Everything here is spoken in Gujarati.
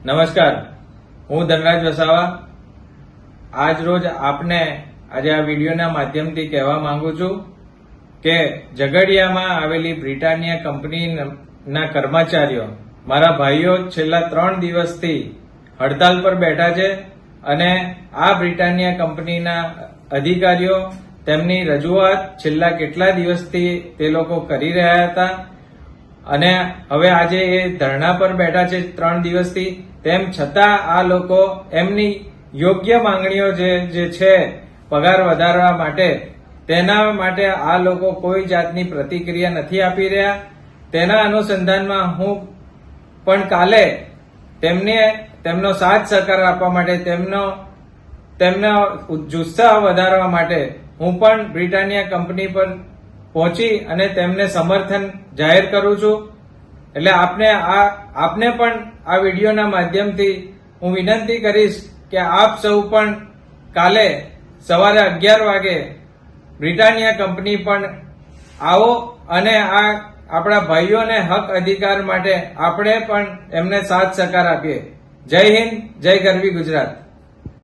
નમસ્કાર, હું ધનરાજ વસાવા આજ રોજ આપને આજે આ વિડીયોના માધ્યમથી કહેવા માંગુ છું કે ઝઘડિયામાં આવેલી બ્રિટાનિયા કંપનીના કર્મચારીઓ મારા ભાઈઓ છેલ્લા 3 દિવસથી હડતાલ પર બેઠા છે અને આ બ્રિટાનિયા કંપનીના અધિકારીઓ તેમની રજૂઆત છેલ્લા કેટલા દિવસથી તે લોકો કરી રહ્યા હતા અને હવે આજે એ ધરણા પર બેઠા છે 3 દિવસથી. તેમ છતાં આ લોકો એમની યોગ્ય માંગણીઓ જે છે પગાર વધારવા માટે તેના માટે આ લોકો કોઈ જાતની પ્રતિક્રિયા નથી આપી રહ્યા. તેના અનુસંધાનમાં હું પણ કાલે તેમનો સાથ સહકાર આપવા માટે તેમનો જુસ્સા વધારવા માટે હું પણ બ્રિટાનિયા કંપની પર પહોંચી અને તેમને સમર્થન જાહેર કરું છું. એટલે આપને પણ આ વિડીયોના માધ્યમથી હું વિનંતી કરીશ કે આપ સૌ પણ કાલે સવારે 11 વાગે બ્રિટાનિયા કંપની પણ આવો અને આ આપણા ભાઈઓને હક અધિકાર માટે આપણે પણ એમને સાથ સહકાર આપીએ. જય હિન્દ, જય ગરવી ગુજરાત.